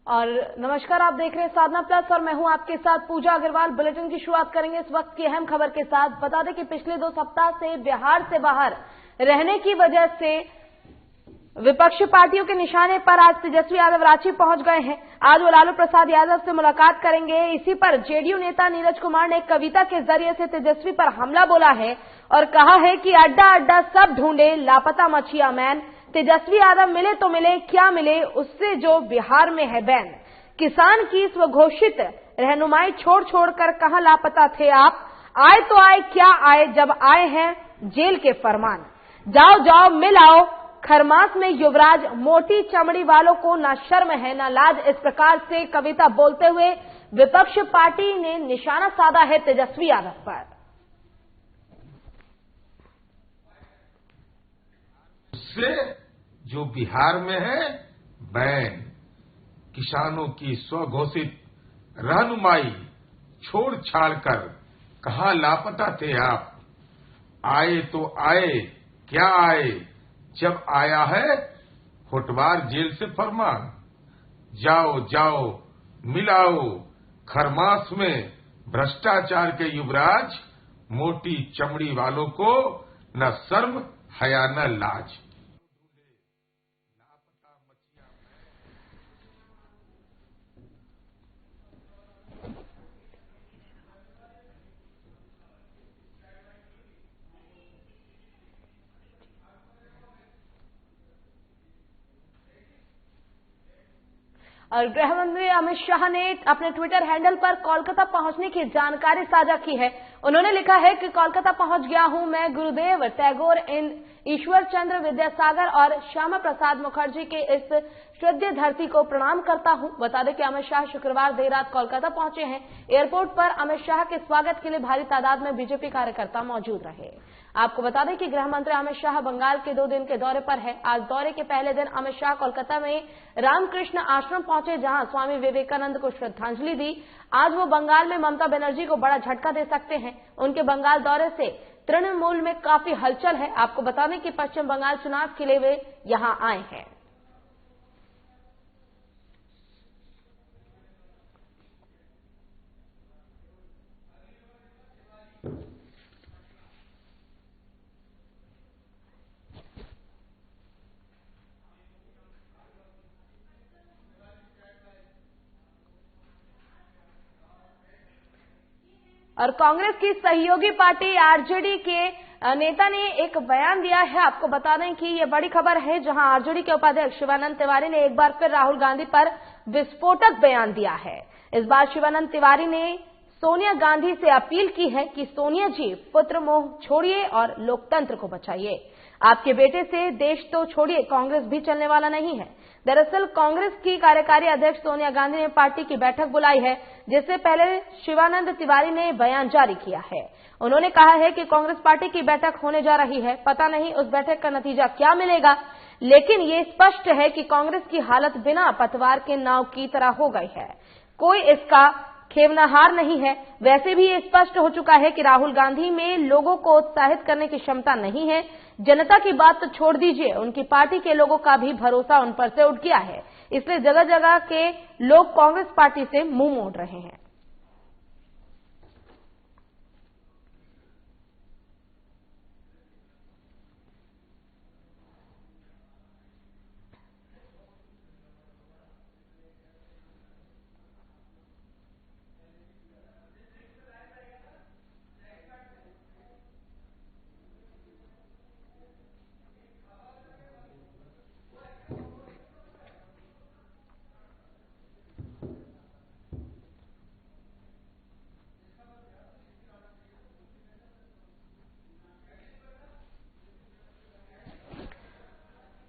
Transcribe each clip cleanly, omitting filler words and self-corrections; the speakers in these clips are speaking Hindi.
और नमस्कार, आप देख रहे हैं साधना प्लस और मैं हूं आपके साथ पूजा अग्रवाल। बुलेटिन की शुरुआत करेंगे इस वक्त की अहम खबर के साथ। बता दें कि पिछले 2 सप्ताह से बिहार से बाहर रहने की वजह से विपक्षी पार्टियों के निशाने पर आज तेजस्वी यादव रांची पहुंच गए हैं। आज वो लालू प्रसाद यादव से मुलाकात करेंगे। इसी पर जेडीयू नेता नीरज कुमार ने एक कविता के जरिए से तेजस्वी पर हमला बोला है और कहा है कि अड्डा अड्डा सब ढूंढे लापता मछिया मैन। तेजस्वी यादव मिले तो मिले, क्या मिले उससे जो बिहार में है बैन। किसान की स्वघोषित रहनुमाई छोड़ छोड़कर कहां लापता थे आप। आए तो आए, क्या आए जब आए हैं जेल के फरमान। जाओ जाओ मिल आओ खरमास में युवराज, मोटी चमड़ी वालों को ना शर्म है ना लाज। इस प्रकार से कविता बोलते हुए विपक्ष पार्टी ने निशाना साधा है तेजस्वी यादव पर। उससे जो बिहार में है बैन, किसानों की स्वघोषित रहनुमाई छोड़ छाड़ कर कहां लापता थे आप। आए तो आए, क्या आए जब आया है होटवार जेल से फरमान। जाओ जाओ मिलाओ खरमास में भ्रष्टाचार के युवराज, मोटी चमड़ी वालों को न शर्म हया न लाज। और गृह मंत्री अमित शाह ने अपने ट्विटर हैंडल पर कोलकाता पहुंचने की जानकारी साझा की है। उन्होंने लिखा है कि कोलकाता पहुंच गया हूं मैं। गुरुदेव टैगोर, ईश्वर चंद्र विद्यासागर और श्यामा प्रसाद मुखर्जी के इस श्रद्धेय धरती को प्रणाम करता हूं। बता दें कि अमित शाह शुक्रवार देर रात कोलकाता पहुंचे हैं। एयरपोर्ट पर अमित शाह के स्वागत के लिए भारी तादाद में बीजेपी कार्यकर्ता मौजूद रहे। आपको बता दें कि गृह मंत्री अमित शाह बंगाल के 2 दिन के दौरे पर है। आज दौरे के पहले दिन अमित शाह कोलकाता में रामकृष्ण आश्रम पहुंचे, जहां स्वामी विवेकानंद को श्रद्धांजलि दी। आज वो बंगाल में ममता बनर्जी को बड़ा झटका दे सकते हैं। उनके बंगाल दौरे से तृणमूल में काफी हलचल है। आपको बता दें कि पश्चिम बंगाल चुनाव के लिए वे यहां आए हैं। और कांग्रेस की सहयोगी पार्टी आरजेडी के नेता ने एक बयान दिया है। आपको बता दें कि यह बड़ी खबर है, जहां आरजेडी के उपाध्यक्ष शिवानंद तिवारी ने एक बार फिर राहुल गांधी पर विस्फोटक बयान दिया है। इस बार शिवानंद तिवारी ने सोनिया गांधी से अपील की है कि सोनिया जी, पुत्र मोह छोड़िए और लोकतंत्र को बचाइए। आपके बेटे से देश तो छोड़िए, कांग्रेस भी चलने वाला नहीं है। दरअसल कांग्रेस की कार्यकारी अध्यक्ष सोनिया गांधी ने पार्टी की बैठक बुलाई है, जिससे पहले शिवानंद तिवारी ने बयान जारी किया है। उन्होंने कहा है कि कांग्रेस पार्टी की बैठक होने जा रही है। पता नहीं उस बैठक का नतीजा क्या मिलेगा, लेकिन ये स्पष्ट है कि कांग्रेस की हालत बिना पतवार के नाव की तरह हो गई है। कोई इसका खेवनाहार नहीं है। वैसे भी ये स्पष्ट हो चुका है कि राहुल गांधी में लोगों को उत्साहित करने की क्षमता नहीं है। जनता की बात तो छोड़ दीजिए, उनकी पार्टी के लोगों का भी भरोसा उन पर से उठ गया है। इसलिए जगह जगह के लोग कांग्रेस पार्टी से मुंह मोड़ रहे हैं।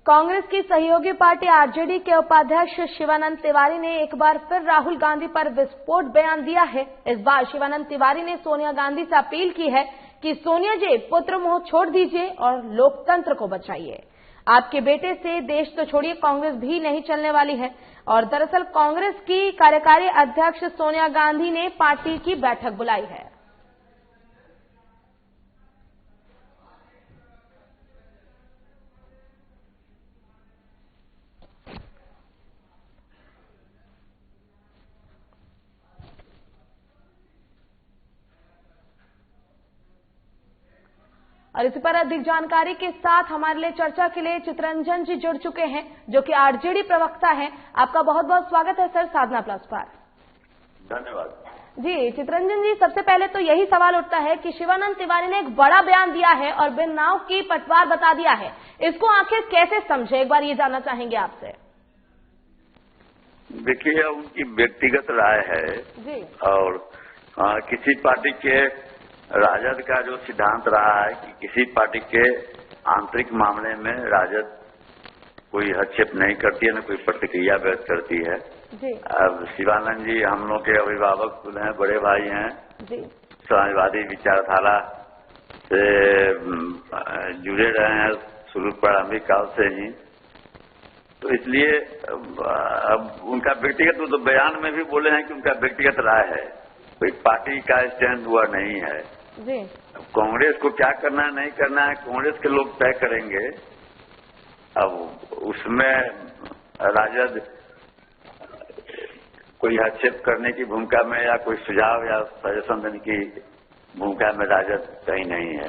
कांग्रेस की सहयोगी पार्टी आरजेडी के उपाध्यक्ष शिवानंद तिवारी ने एक बार फिर राहुल गांधी पर विस्फोट बयान दिया है। इस बार शिवानंद तिवारी ने सोनिया गांधी से अपील की है कि सोनिया जी, पुत्र मोह छोड़ दीजिए और लोकतंत्र को बचाइए। आपके बेटे से देश तो छोड़िए, कांग्रेस भी नहीं चलने वाली है। और दरअसल कांग्रेस की कार्यकारी अध्यक्ष सोनिया गांधी ने पार्टी की बैठक बुलाई है। और इसी पर अधिक जानकारी के साथ हमारे लिए चर्चा के लिए चितरंजन जी जुड़ चुके हैं, जो कि आरजेडी प्रवक्ता हैं। आपका बहुत बहुत स्वागत है सर साधना प्लस पर। धन्यवाद जी। चितरंजन जी, सबसे पहले तो यही सवाल उठता है कि शिवानंद तिवारी ने एक बड़ा बयान दिया है और बिन नाव की पटवार बता दिया है, इसको आखिर कैसे समझे, एक बार ये जानना चाहेंगे आपसे। देखिए, उनकी व्यक्तिगत राय है जी। और किसी पार्टी के राजद का जो सिद्धांत रहा है कि किसी पार्टी के आंतरिक मामले में राजद कोई हस्तक्षेप नहीं करती है, न कोई प्रतिक्रिया व्यक्त करती है। जी। अब शिवानंद जी हम लोग के अभिभावक हैं, बड़े भाई हैं जी। समाजवादी विचारधारा से जुड़े रहे हैं शुरू प्रारंभिक काल से ही, तो इसलिए अब उनका व्यक्तिगत तो बयान में भी बोले हैं कि उनका व्यक्तिगत राय है, कोई पार्टी का स्टैंड हुआ नहीं है। जी। कांग्रेस को क्या करना है नहीं करना है कांग्रेस के लोग तय करेंगे। अब उसमें राजद कोई हस्तक्षेप करने की भूमिका में या कोई सुझाव या सजेशन देने की भूमिका में राजद कहीं नहीं है।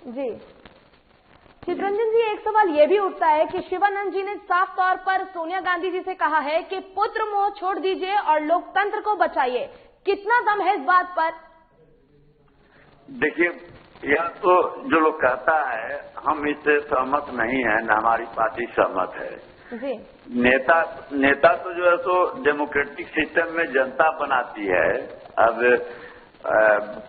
जी। चितरंजन जी, एक सवाल ये भी उठता है कि शिवानंद जी ने साफ तौर पर सोनिया गांधी जी से कहा है कि पुत्र मोह छोड़ दीजिए और लोकतंत्र को बचाइए, कितना दम है इस बात पर? देखिए, यह तो जो लोग कहता है हम इससे सहमत नहीं है, न हमारी पार्टी सहमत है। जी। नेता तो जो है सो डेमोक्रेटिक सिस्टम में जनता बनाती है। अब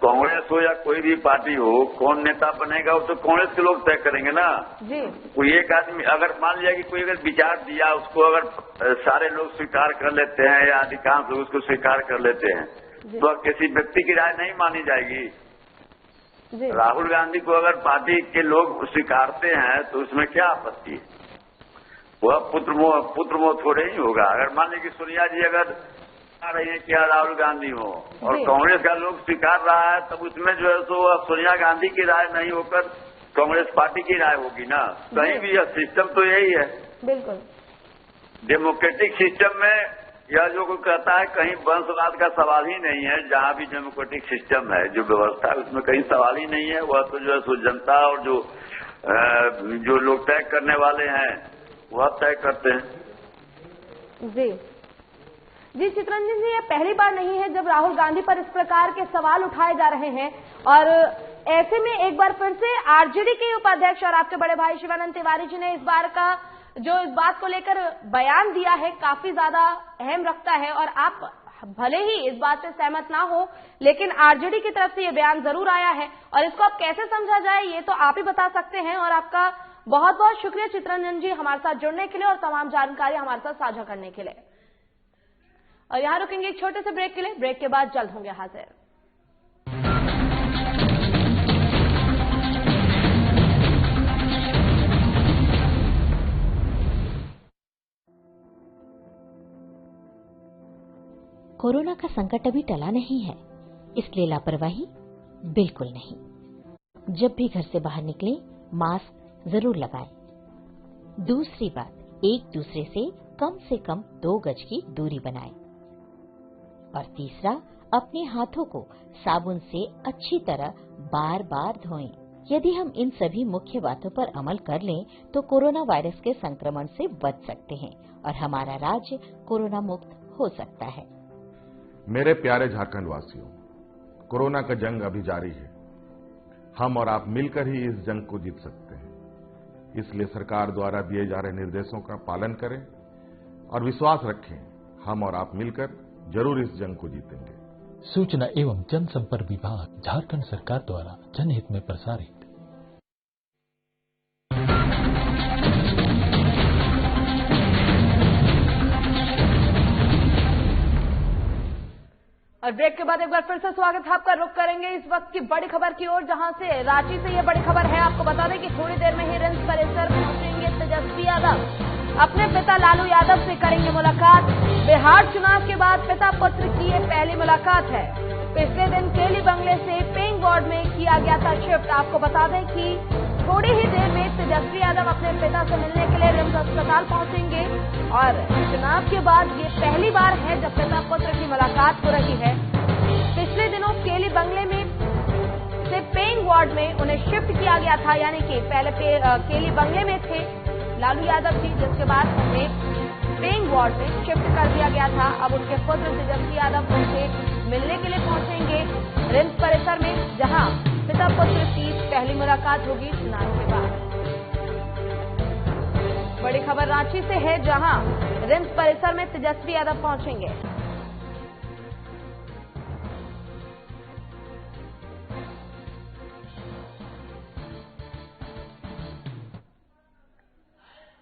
कांग्रेस हो या कोई भी पार्टी हो, कौन नेता बनेगा वो तो कांग्रेस के लोग तय करेंगे ना। जी। कोई एक आदमी अगर मान लिया कि कोई अगर विचार दिया, उसको अगर सारे लोग स्वीकार कर लेते हैं या अधिकांश लोग उसको स्वीकार कर लेते हैं, तो किसी व्यक्ति की राय नहीं मानी जाएगी। जी। राहुल गांधी को अगर पार्टी के लोग स्वीकारते हैं तो उसमें क्या आपत्ति है? वह पुत्र मोह थोड़े ही होगा। अगर मान लीजिए कि सोनिया जी अगर आ रही है क्या राहुल गांधी हो और कांग्रेस का लोग स्वीकार रहा है, तब उसमें जो है सो सोनिया गांधी की राय नहीं होकर कांग्रेस पार्टी की राय होगी ना। कहीं भी यह सिस्टम तो यही है। बिल्कुल। डेमोक्रेटिक सिस्टम में यह जो कोई कहता है कहीं वंशवाद का सवाल ही नहीं है। जहां भी डेमोक्रेटिक सिस्टम है, जो व्यवस्था है, उसमें कहीं सवाल ही नहीं है। वह तो जो है सो जनता और जो लोग तय करने वाले हैं वह तय करते हैं। जी। जी चितरंजन जी, यह पहली बार नहीं है जब राहुल गांधी पर इस प्रकार के सवाल उठाए जा रहे हैं, और ऐसे में एक बार फिर से आरजेडी के उपाध्यक्ष और आपके बड़े भाई शिवानंद तिवारी जी ने इस बार का जो इस बात को लेकर बयान दिया है काफी ज्यादा अहम रखता है। और आप भले ही इस बात से सहमत ना हो, लेकिन आरजेडी की तरफ से ये बयान जरूर आया है, और इसको आप कैसे समझा जाए ये तो आप ही बता सकते हैं। और आपका बहुत बहुत शुक्रिया चितरंजन जी हमारे साथ जुड़ने के लिए और तमाम जानकारी हमारे साथ साझा करने के लिए। और यहाँ रुकेंगे एक छोटे से ब्रेक के लिए, ब्रेक के बाद जल्द होंगे हाजिर। कोरोना का संकट अभी टला नहीं है, इसलिए लापरवाही बिल्कुल नहीं। जब भी घर से बाहर निकलें, मास्क जरूर लगाएं। दूसरी बात, एक दूसरे से कम 2 गज की दूरी बनाएं। और तीसरा, अपने हाथों को साबुन से अच्छी तरह बार बार धोएं। यदि हम इन सभी मुख्य बातों पर अमल कर लें तो कोरोना वायरस के संक्रमण से बच सकते हैं और हमारा राज्य कोरोना मुक्त हो सकता है। मेरे प्यारे झारखंड वासियों, कोरोना का जंग अभी जारी है। हम और आप मिलकर ही इस जंग को जीत सकते हैं। इसलिए सरकार द्वारा दिए जा रहे निर्देशों का पालन करें और विश्वास रखें, हम और आप मिलकर जरूर इस जंग को जीतेंगे। सूचना एवं जनसंपर्क विभाग, झारखंड सरकार द्वारा जनहित में प्रसारित। और ब्रेक के बाद एक बार फिर से स्वागत है आपका। रुक करेंगे इस वक्त की बड़ी खबर की ओर, जहां से रांची से ये बड़ी खबर है। आपको बता दें कि थोड़ी देर में ही रिम्स परिसर पहुंचेंगे तेजस्वी यादव, अपने पिता लालू यादव से करेंगे मुलाकात। बिहार चुनाव के बाद पिता पुत्र की ये पहली मुलाकात है। पिछले दिन केली बंगले से पेइंग वार्ड में किया गया था शिफ्ट। आपको बता दें कि थोड़ी ही देर में तेजस्वी यादव अपने पिता से मिलने के लिए रिम्स अस्पताल पहुंचेंगे, और चुनाव के बाद ये पहली बार है जब पिता पुत्र की मुलाकात हो रही है। पिछले दिनों केली बंगले में से पेइंग वार्ड में उन्हें शिफ्ट किया गया था, यानी कि पहले केली बंगले में थे लालू यादव जी, जिसके बाद उन्हें पेइंग वार्ड में शिफ्ट कर दिया गया था। अब उनके पुत्र तेजस्वी यादव उनसे मिलने के लिए पहुंचेंगे रिम्स परिसर में, जहां पिता पुत्र की पहली मुलाकात होगी चुनाव के बाद। बड़ी खबर रांची से है, जहां रिम्स परिसर में तेजस्वी यादव पहुंचेंगे।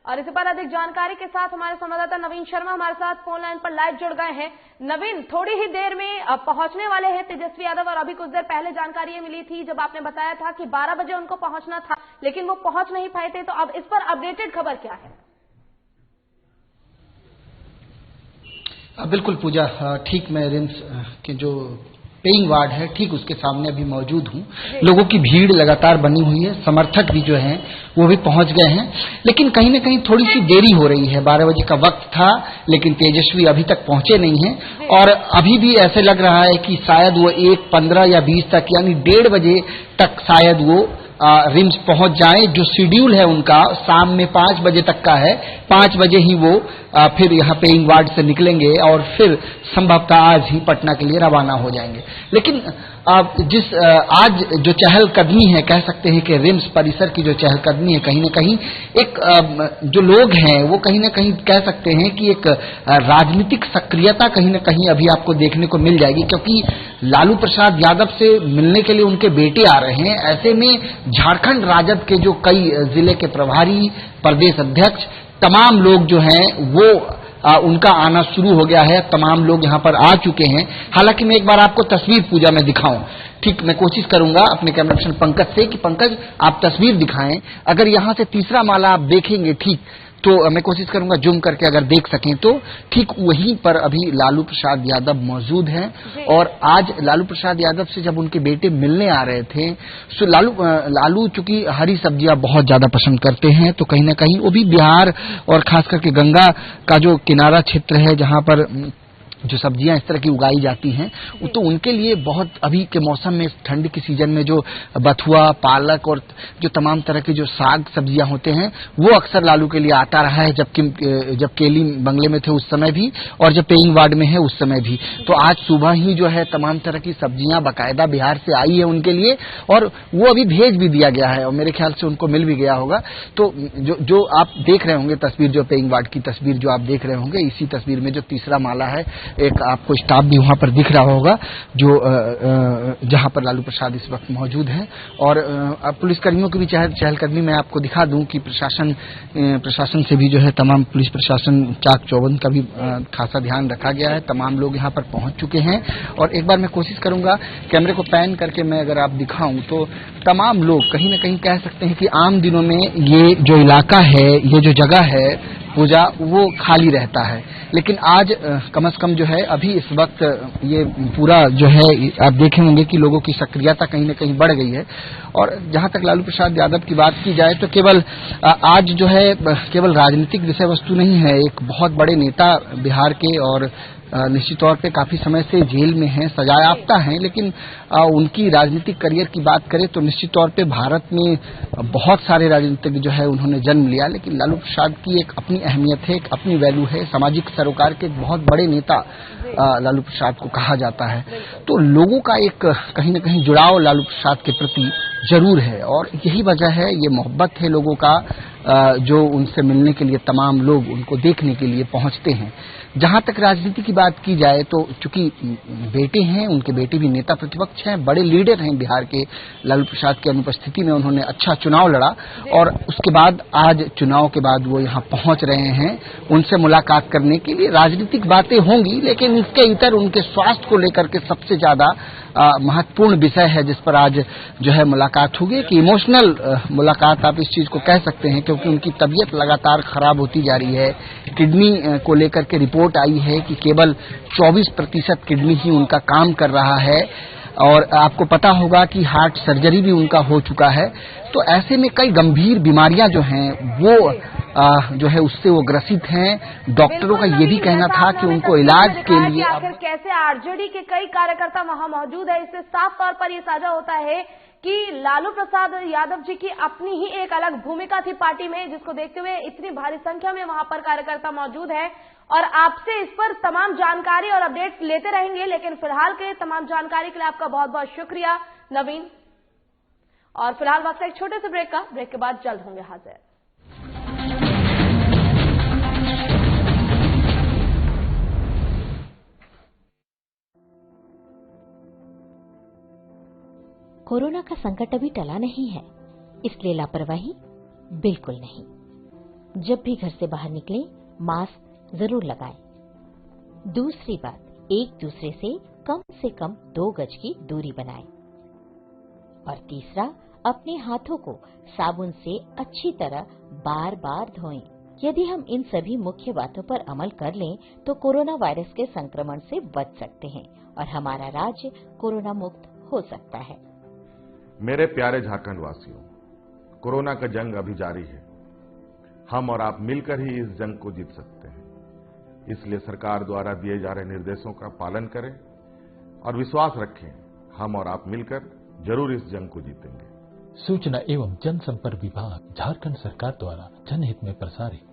और इसी पर अधिक जानकारी के साथ हमारे संवाददाता नवीन शर्मा हमारे साथ फोन लाइन पर लाइव जुड़ गए हैं। नवीन, थोड़ी ही देर में पहुंचने वाले हैं तेजस्वी यादव, और अभी कुछ देर पहले जानकारी ये मिली थी जब आपने बताया था कि 12 बजे उनको पहुंचना था, लेकिन वो पहुंच नहीं पाए थे। तो अब इस पर अपडेटेड खबर क्या है? बिल्कुल पूजा, ठीक मैं रिम्स के जो पेइंग वार्ड है ठीक उसके सामने अभी मौजूद हूँ। लोगों की भीड़ लगातार बनी हुई है, समर्थक भी जो हैं वो भी पहुंच गए हैं, लेकिन कहीं न कहीं थोड़ी सी देरी हो रही है। 12 बजे का वक्त था, लेकिन तेजस्वी अभी तक पहुंचे नहीं हैं और अभी भी ऐसे लग रहा है कि शायद वो 1:15 या 20 तक, यानी 1:30 बजे तक शायद वो रिम्स पहुंच जाए। जो शेड्यूल है उनका शाम में 5 बजे तक का है, 5 बजे ही वो फिर यहाँ पेइंग वार्ड से निकलेंगे और फिर संभवतः आज ही पटना के लिए रवाना हो जाएंगे। लेकिन जिस आज जो चहलकदमी है, कह सकते हैं कि रिम्स परिसर की जो चहलकदमी है, कहीं न कहीं एक जो लोग हैं वो कहीं न कहीं कह सकते हैं कि एक राजनीतिक सक्रियता कहीं न कहीं अभी आपको देखने को मिल जाएगी, क्योंकि लालू प्रसाद यादव से मिलने के लिए उनके बेटे आ रहे हैं। ऐसे में झारखंड राजद के जो कई जिले के प्रभारी, प्रदेश अध्यक्ष, तमाम लोग जो हैं वो उनका आना शुरू हो गया है। तमाम लोग यहाँ पर आ चुके हैं। हालांकि मैं एक बार आपको तस्वीर पूजा में दिखाऊं, ठीक मैं कोशिश करूंगा अपने कैमरा पर्सन पंकज से कि पंकज आप तस्वीर दिखाएं। अगर यहाँ से तीसरा माला आप देखेंगे ठीक, तो मैं कोशिश करूंगा जूम करके अगर देख सकें तो ठीक वहीं पर अभी लालू प्रसाद यादव मौजूद हैं। और आज लालू प्रसाद यादव से जब उनके बेटे मिलने आ रहे थे, तो लालू चूंकि हरी सब्जियां बहुत ज्यादा पसंद करते हैं, तो कहीं ना कहीं वो भी बिहार और खास करके गंगा का जो किनारा क्षेत्र है जहां पर जो सब्जियां इस तरह की उगाई जाती हैं, तो उनके लिए बहुत अभी के मौसम में, ठंड के सीजन में जो बथुआ, पालक और जो तमाम तरह के जो साग सब्जियां होते हैं वो अक्सर लालू के लिए आता रहा है, जब केली बंगले में थे उस समय भी और जब पेइंग वार्ड में है उस समय भी। तो आज सुबह ही जो है तमाम तरह की सब्जियां बाकायदा बिहार से आई है उनके लिए, और वो अभी भेज भी दिया गया है और मेरे ख्याल से उनको मिल भी गया होगा। तो जो आप देख रहे होंगे तस्वीर, जो पेइंग वार्ड की तस्वीर जो आप देख रहे होंगे, इसी तस्वीर में जो तीसरा माला है, एक आपको स्टाफ भी वहां पर दिख रहा होगा जो जहां पर लालू प्रसाद इस वक्त मौजूद हैं। और पुलिसकर्मियों की भी चहलकदमी मैं आपको दिखा दूं कि प्रशासन से भी जो है तमाम पुलिस प्रशासन चाक चौबंद का भी खासा ध्यान रखा गया है। तमाम लोग यहां पर पहुंच चुके हैं और एक बार मैं कोशिश करूंगा कैमरे को पैन करके मैं अगर आप दिखाऊं तो तमाम लोग कहीं न कहीं कह सकते हैं कि आम दिनों में ये जो इलाका है, ये जो जगह है पूजा, वो खाली रहता है, लेकिन आज कम से कम जो है अभी इस वक्त ये पूरा जो है आप देखे होंगे कि लोगों की सक्रियता कहीं न कहीं बढ़ गई है। और जहां तक लालू प्रसाद यादव की बात की जाए तो केवल आज जो है केवल राजनीतिक विषय वस्तु नहीं है, एक बहुत बड़े नेता बिहार के और निश्चित तौर पे काफी समय से जेल में हैं, सजायाफ्ता हैं, लेकिन उनकी राजनीतिक करियर की बात करें तो निश्चित तौर पे भारत में बहुत सारे राजनीतिज्ञ जो है उन्होंने जन्म लिया, लेकिन लालू प्रसाद की एक अपनी अहमियत है, एक अपनी वैल्यू है। सामाजिक सरोकार के एक बहुत बड़े नेता लालू प्रसाद को कहा जाता है। तो लोगों का एक कहीं न कहीं जुड़ाव लालू प्रसाद के प्रति जरूर है और यही वजह है, ये मोहब्बत है लोगों का, जो उनसे मिलने के लिए तमाम लोग उनको देखने के लिए पहुंचते हैं। जहां तक राजनीति की बात की जाए तो चूंकि बेटे हैं, उनके बेटे भी नेता प्रतिपक्ष हैं, बड़े लीडर हैं बिहार के, लालू प्रसाद की अनुपस्थिति में उन्होंने अच्छा चुनाव लड़ा और उसके बाद आज चुनाव के बाद वो यहाँ पहुंच रहे हैं उनसे मुलाकात करने के लिए। राजनीतिक बातें होंगी, लेकिन इसके इतर उनके स्वास्थ्य को लेकर के सबसे ज्यादा महत्वपूर्ण विषय है जिस पर आज जो है मुलाकात होगी। कि इमोशनल मुलाकात आप इस चीज को कह सकते हैं, क्योंकि उनकी तबीयत लगातार खराब होती जा रही है। किडनी को लेकर के रिपोर्ट आई है कि केवल 24% किडनी ही उनका काम कर रहा है और आपको पता होगा कि हार्ट सर्जरी भी उनका हो चुका है। तो ऐसे में कई गंभीर बीमारियां जो हैं वो जो है उससे वो ग्रसित हैं। डॉक्टरों का ये भी कहना था कि उनको इलाज के लिए आखिर कैसे आरजेडी के कई कार्यकर्ता वहां मौजूद है, इससे साफ तौर पर ये साझा होता है कि लालू प्रसाद यादव जी की अपनी ही एक अलग भूमिका थी पार्टी में, जिसको देखते हुए इतनी भारी संख्या में वहां पर कार्यकर्ता मौजूद है और आपसे इस पर तमाम जानकारी और अपडेट लेते रहेंगे। लेकिन फिलहाल के तमाम जानकारी के लिए आपका बहुत बहुत शुक्रिया नवीन। और फिलहाल वक्त एक छोटे से ब्रेक के बाद जल्द होंगे हाजिर। कोरोना का संकट अभी टला नहीं है, इसलिए लापरवाही बिल्कुल नहीं। जब भी घर से बाहर निकलें, मास्क जरूर लगाएं। दूसरी बात, एक दूसरे से कम 2 गज की दूरी बनाएं। और तीसरा, अपने हाथों को साबुन से अच्छी तरह बार बार धोएं। यदि हम इन सभी मुख्य बातों पर अमल कर लें तो कोरोना वायरस के संक्रमण से बच सकते हैं और हमारा राज्य कोरोना मुक्त हो सकता है। मेरे प्यारे झारखंड वासियों, कोरोना का जंग अभी जारी है। हम और आप मिलकर ही इस जंग को जीत सकते हैं। इसलिए सरकार द्वारा दिए जा रहे निर्देशों का पालन करें और विश्वास रखें, हम और आप मिलकर जरूर इस जंग को जीतेंगे। सूचना एवं जनसंपर्क विभाग, झारखंड सरकार द्वारा जनहित में प्रसारित।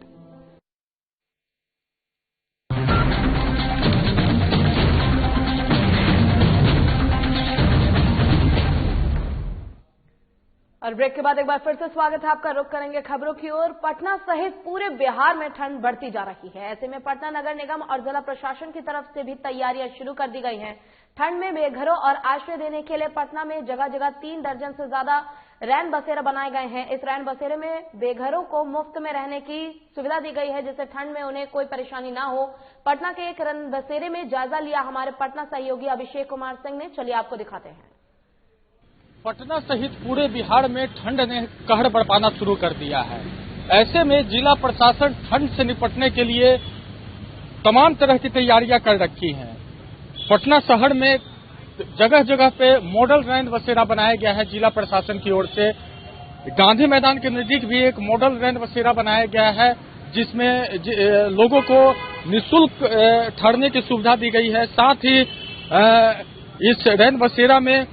और ब्रेक के बाद एक बार फिर से स्वागत है आपका। रुख करेंगे खबरों की ओर। पटना सहित पूरे बिहार में ठंड बढ़ती जा रही है। ऐसे में पटना नगर निगम और जिला प्रशासन की तरफ से भी तैयारियां शुरू कर दी गई हैं। ठंड में बेघरों और आश्रय देने के लिए पटना में जगह जगह 3 दर्जन से ज्यादा रैन बसेरे बनाए गए हैं। इस रैन बसेरे में बेघरों को मुफ्त में रहने की सुविधा दी गई है, जिससे ठंड में उन्हें कोई परेशानी ना हो। पटना के एक रैन बसेरे में जायजा लिया हमारे पटना सहयोगी अभिषेक कुमार सिंह ने। चलिए आपको दिखाते हैं। पटना सहित पूरे बिहार में ठंड ने कहर बरपाना शुरू कर दिया है। ऐसे में जिला प्रशासन ठंड से निपटने के लिए तमाम तरह की तैयारियां कर रखी हैं। पटना शहर में जगह जगह पे मॉडल रैन बसेरा बनाया गया है जिला प्रशासन की ओर से। गांधी मैदान के नजदीक भी एक मॉडल रैन बसेरा बनाया गया है, जिसमें लोगों को निःशुल्क ठहरने की सुविधा दी गई है। साथ ही इस रैन बसेरा में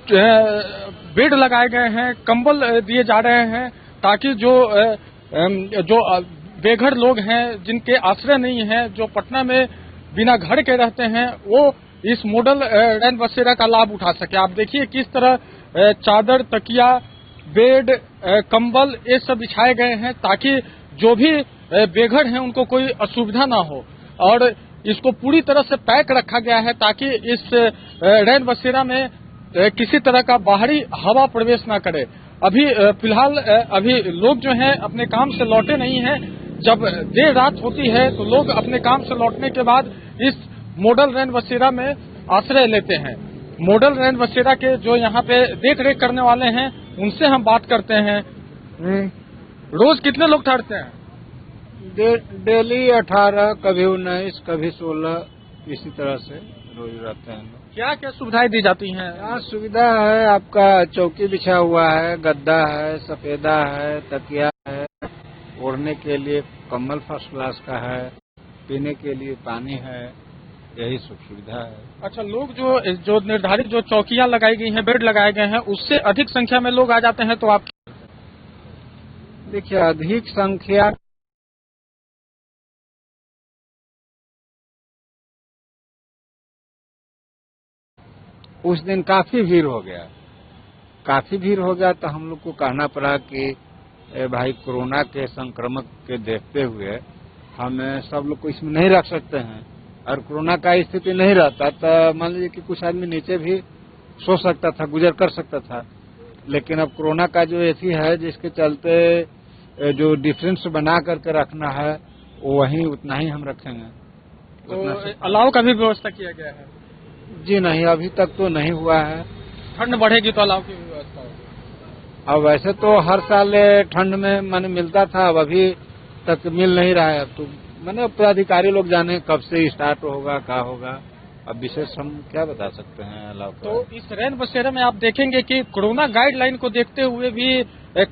बेड लगाए गए हैं, कंबल दिए जा रहे हैं, ताकि जो बेघर लोग हैं, जिनके आश्रय नहीं है, जो पटना में बिना घर के रहते हैं, वो इस मॉडल रैन बसेरा का लाभ उठा सके। आप देखिए किस तरह चादर, तकिया, बेड, कंबल ये सब बिछाए गए हैं, ताकि जो भी बेघर हैं उनको कोई असुविधा ना हो। और इसको पूरी तरह से पैक रखा गया है, ताकि इस रैन बसेरा में किसी तरह का बाहरी हवा प्रवेश ना करे। अभी फिलहाल अभी लोग जो हैं अपने काम से लौटे नहीं हैं। जब देर रात होती है तो लोग अपने काम से लौटने के बाद इस मॉडल रैन बसेरा में आश्रय लेते हैं। मॉडल रैन बसेरा के जो यहाँ पे देख रेख करने वाले हैं, उनसे हम बात करते हैं। रोज कितने लोग ठहरते हैं? डेली 18, कभी 19, कभी 16, इसी तरह से रोज रहते हैं। क्या क्या सुविधाएं दी जाती हैं? यहाँ सुविधा है, आपका चौकी बिछा हुआ है, गद्दा है, सफेदा है, तकिया है, ओढ़ने के लिए कम्बल फर्स्ट क्लास का है, पीने के लिए पानी है, यही सब सुविधा है। अच्छा, लोग जो निर्धारित जो चौकियां लगाई गई हैं, बेड लगाए गए हैं, उससे अधिक संख्या में लोग आ जाते हैं तो आप देखिए अधिक संख्या उस दिन काफी भीड़ हो गया तो हम लोग को कहना पड़ा कि भाई कोरोना के संक्रमण के देखते हुए हम सब लोग को इसमें नहीं रख सकते हैं। और कोरोना का स्थिति नहीं रहता तो मान लीजिए कि कुछ आदमी नीचे भी सो सकता था, गुजर कर सकता था। लेकिन अब कोरोना का जो ऐसी है जिसके चलते जो डिफरेंस बना करके रखना है वो वहीं उतना ही हम रखेंगे। तो अलाव का भी व्यवस्था किया गया है? जी नहीं, अभी तक तो नहीं हुआ है। ठंड बढ़ेगी तो अलाव की व्यवस्था होगी? अब वैसे तो हर साल ठंड में मैंने मिलता था, अब अभी तक मिल नहीं रहा है। अब तो मैंने पदाधिकारी लोग जाने कब से स्टार्ट होगा, क्या होगा, अब विशेष हम क्या बता सकते हैं अलाव का। तो इस रैन बसेरे में आप देखेंगे कि कोरोना गाइडलाइन को देखते हुए भी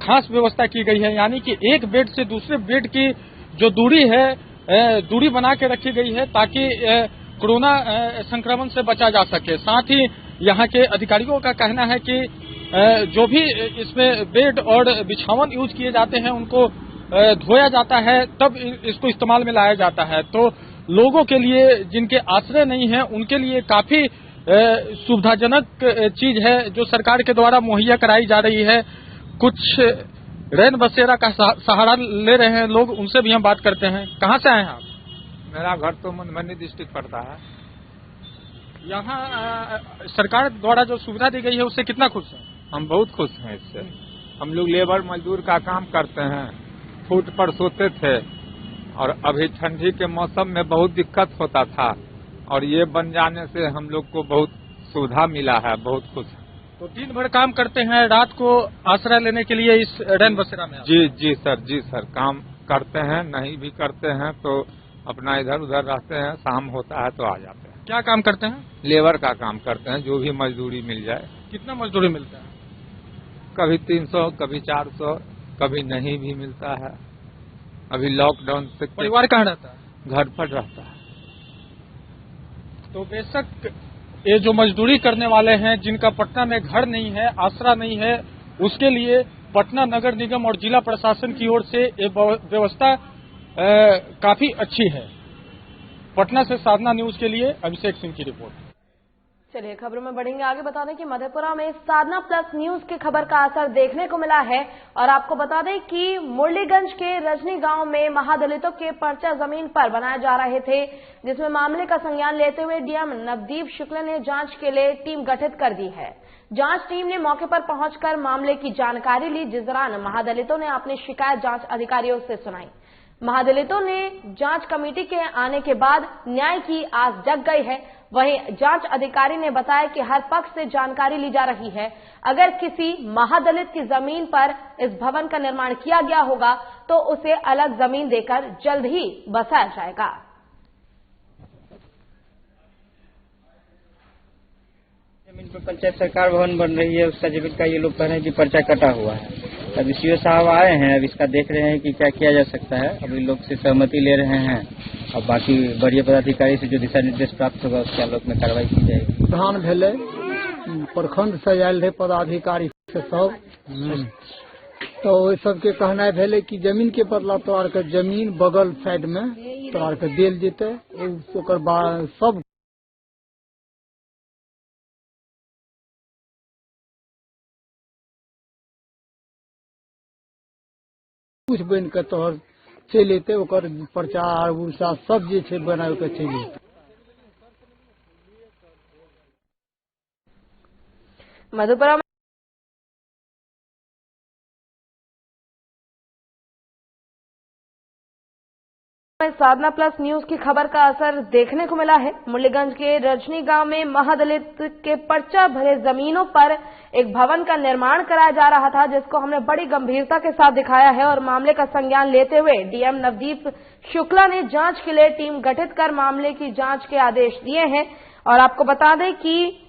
खास व्यवस्था की गई है। यानी कि एक बेड से दूसरे बेड की जो दूरी है, दूरी बना के रखी गई है, ताकि कोरोना संक्रमण से बचा जा सके। साथ ही यहाँ के अधिकारियों का कहना है कि जो भी इसमें बेड और बिछावन यूज किए जाते हैं उनको धोया जाता है, तब इसको इस्तेमाल में लाया जाता है। तो लोगों के लिए जिनके आश्रय नहीं है उनके लिए काफी सुविधाजनक चीज है जो सरकार के द्वारा मुहैया कराई जा रही है। कुछ रैन बसेरा का सहारा ले रहे हैं लोग, उनसे भी हम बात करते हैं। कहाँ से आए हैं आप? मेरा घर तो मधुबनी डिस्ट्रिक्ट पड़ता है। यहाँ सरकार द्वारा जो सुविधा दी गई है उससे कितना खुश हैं? हम बहुत खुश हैं इससे। हम लोग लेबर मजदूर का काम करते हैं, फुट पर सोते थे और अभी ठंडी के मौसम में बहुत दिक्कत होता था और ये बन जाने से हम लोग को बहुत सुविधा मिला है, बहुत खुश है। तो दिन भर काम करते हैं, रात को आश्रय लेने के लिए इस रैन बसेरा में? जी सर काम करते हैं, नहीं भी करते हैं तो अपना इधर उधर रहते हैं, शाम होता है तो आ जाते हैं। क्या काम करते हैं? लेबर का काम करते हैं, जो भी मजदूरी मिल जाए। कितना मजदूरी मिलता है? कभी 300, कभी 400, कभी नहीं भी मिलता है। अभी लॉकडाउन से परिवार कहाँ रहता है? घर पर रहता है। तो बेशक ये जो मजदूरी करने वाले हैं जिनका पटना में घर नहीं है, आसरा नहीं है, उसके लिए पटना नगर निगम और जिला प्रशासन की ओर से ये व्यवस्था काफी अच्छी है। पटना से साधना न्यूज के लिए अभिषेक सिंह की रिपोर्ट। चलिए खबरों में बढ़ेंगे आगे। बता दें कि मधेपुरा में साधना प्लस न्यूज की खबर का असर देखने को मिला है और आपको बता दें कि मुरलीगंज के रजनी गांव में महादलितों के पर्चा जमीन पर बनाए जा रहे थे, जिसमें मामले का संज्ञान लेते हुए डीएम नवदीप शुक्ला ने जांच के लिए टीम गठित कर दी है। जांच टीम ने मौके पर पहुंचकर मामले की जानकारी ली, जिस दौरान महादलितों ने अपनी शिकायत जांच अधिकारियों से सुनाई। महादलितों ने जांच कमेटी के आने के बाद न्याय की आस जग गई है। वहीं जांच अधिकारी ने बताया कि हर पक्ष से जानकारी ली जा रही है। अगर किसी महादलित की जमीन पर इस भवन का निर्माण किया गया होगा तो उसे अलग जमीन देकर जल्द ही बसाया जाएगा। जमीन पर पंचायत सरकार भवन बन रही है, उसका जमीन का ये लोग कह रहे हैं कि पर्चा कटा हुआ है। अब सीओ साहब आए हैं, अब इसका देख रहे हैं कि क्या किया जा सकता है। अभी लोग से सहमति ले रहे हैं और बाकी वरीय पदाधिकारी से जो दिशा निर्देश प्राप्त होगा उसके आलोक में कार्रवाई की जाएगी। प्रधान भेले प्रखंड से आयल रहे पदाधिकारी से सब, तो सबके कहना भेले कि जमीन के बदला तोड़ के जमीन बगल साइड में तोड़ के देल जेते। ओकर बाद सब कुछ बन के तोहर चल अते, ओकर प्रचार उर्चा सब जे छै बना के चल अते। मधुपुरा में साधना प्लस न्यूज की खबर का असर देखने को मिला है। मुरलीगंज के रजनी गांव में महादलित के पर्चा भरे जमीनों पर एक भवन का निर्माण कराया जा रहा था, जिसको हमने बड़ी गंभीरता के साथ दिखाया है और मामले का संज्ञान लेते हुए डीएम नवदीप शुक्ला ने जांच के लिए टीम गठित कर मामले की जांच के आदेश दिए हैं। और आपको बता दें कि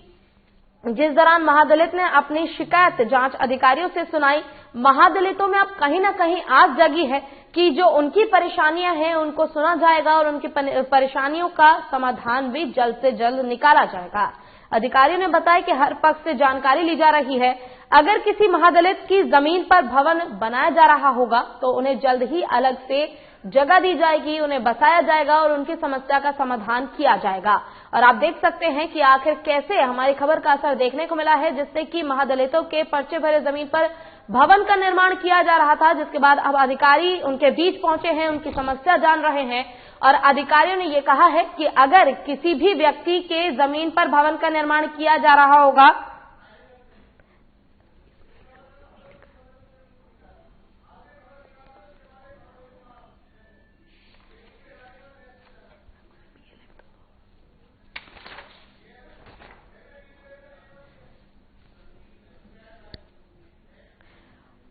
जिस दौरान महादलित ने अपनी शिकायत जांच अधिकारियों से सुनाई, महादलितों में अब कहीं ना कहीं आस जगी है कि जो उनकी परेशानियां हैं उनको सुना जाएगा और उनकी परेशानियों का समाधान भी जल्द से जल्द निकाला जाएगा। अधिकारियों ने बताया कि हर पक्ष से जानकारी ली जा रही है। अगर किसी महादलित की जमीन पर भवन बनाया जा रहा होगा तो उन्हें जल्द ही अलग से जगह दी जाएगी, उन्हें बसाया जाएगा और उनकी समस्या का समाधान किया जाएगा। और आप देख सकते हैं कि आखिर कैसे हमारी खबर का असर देखने को मिला है, जिससे कि महादलितों के पर्चे भरे जमीन पर भवन का निर्माण किया जा रहा था, जिसके बाद अब अधिकारी उनके बीच पहुंचे हैं, उनकी समस्या जान रहे हैं। और अधिकारियों ने ये कहा है कि अगर किसी भी व्यक्ति के जमीन पर भवन का निर्माण किया जा रहा होगा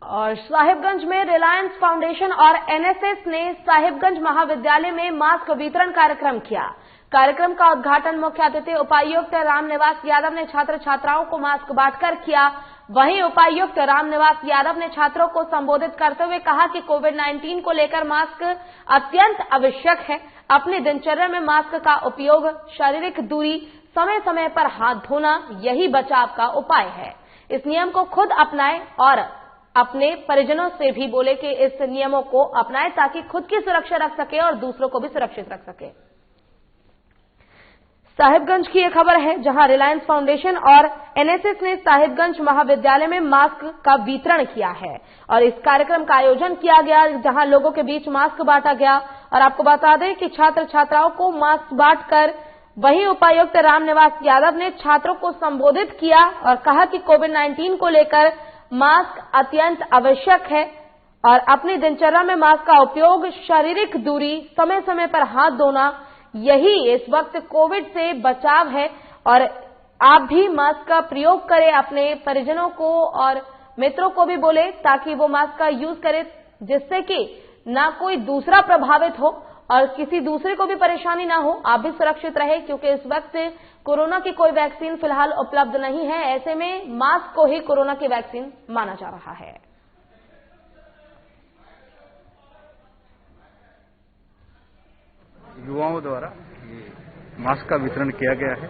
और साहिबगंज में रिलायंस फाउंडेशन और एनएसएस ने साहिबगंज महाविद्यालय में मास्क वितरण कार्यक्रम किया। कार्यक्रम का उद्घाटन मुख्य अतिथि उपायुक्त रामनिवास यादव ने छात्र छात्राओं को मास्क बांटकर किया। वहीं उपायुक्त रामनिवास यादव ने छात्रों को संबोधित करते हुए कहा कि कोविड-19 को लेकर मास्क अत्यंत आवश्यक है। अपनी दिनचर्या में मास्क का उपयोग, शारीरिक दूरी, समय समय पर हाथ धोना, यही बचाव का उपाय है। इस नियम को खुद अपनाएं और अपने परिजनों से भी बोले कि इस नियमों को अपनाएं ताकि खुद की सुरक्षा रख सके और दूसरों को भी सुरक्षित रख सके। साहिबगंज की एक खबर है जहां रिलायंस फाउंडेशन और एनएसएस ने साहिबगंज महाविद्यालय में मास्क का वितरण किया है और इस कार्यक्रम का आयोजन किया गया जहां लोगों के बीच मास्क बांटा गया। और आपको बता दें कि छात्र छात्राओं को मास्क बांटकर वहीं उपायुक्त रामनिवास यादव ने छात्रों को संबोधित किया और कहा कि कोविड-19 को लेकर मास्क अत्यंत आवश्यक है और अपनी दिनचर्या में मास्क का उपयोग, शारीरिक दूरी, समय समय पर हाथ धोना, यही इस वक्त कोविड से बचाव है और आप भी मास्क का प्रयोग करें। अपने परिजनों को और मित्रों को भी बोले ताकि वो मास्क का यूज करें जिससे कि ना कोई दूसरा प्रभावित हो और किसी दूसरे को भी परेशानी ना हो, आप भी सुरक्षित रहे क्योंकि इस वक्त कोरोना की कोई वैक्सीन फिलहाल उपलब्ध नहीं है। ऐसे में मास्क को ही कोरोना की वैक्सीन माना जा रहा है। युवाओं द्वारा ये मास्क का वितरण किया गया है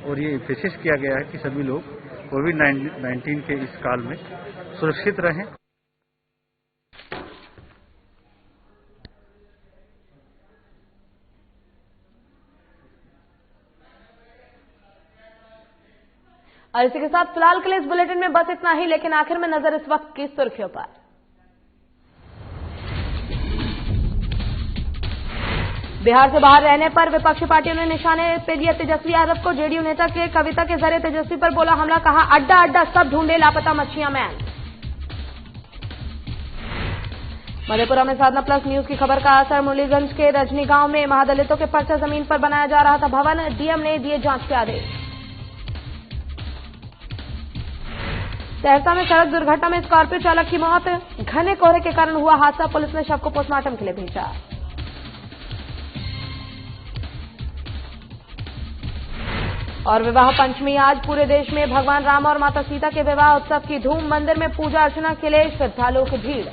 और ये कोशिश किया गया है कि सभी लोग कोविड-19 के इस काल में सुरक्षित रहें। और इसी के साथ फिलहाल के लिए इस बुलेटिन में बस इतना ही, लेकिन आखिर में नजर इस वक्त की सुर्खियों पर। बिहार से बाहर रहने पर विपक्षी पार्टियों ने निशाने पे लिया तेजस्वी यादव को। जेडीयू नेता के कविता के जरिए तेजस्वी पर बोला हमला, कहा अड्डा अड्डा सब ढूंढे लापता मच्छियां मैन। मधेपुरा में साधना प्लस न्यूज की खबर का असर, मुरलीगंज के रजनी गांव में महादलितों के पर्चा जमीन पर बनाया जा रहा था भवन, डीएम ने दिए जांच के आदेश। सहरसा में सड़क दुर्घटना में स्कॉर्पियो चालक की मौत, घने कोहरे के कारण हुआ हादसा, पुलिस ने शव को पोस्टमार्टम के लिए भेजा। और विवाह पंचमी आज पूरे देश में भगवान राम और माता सीता के विवाह उत्सव की धूम, मंदिर में पूजा अर्चना के लिए श्रद्धालुओं की भीड़।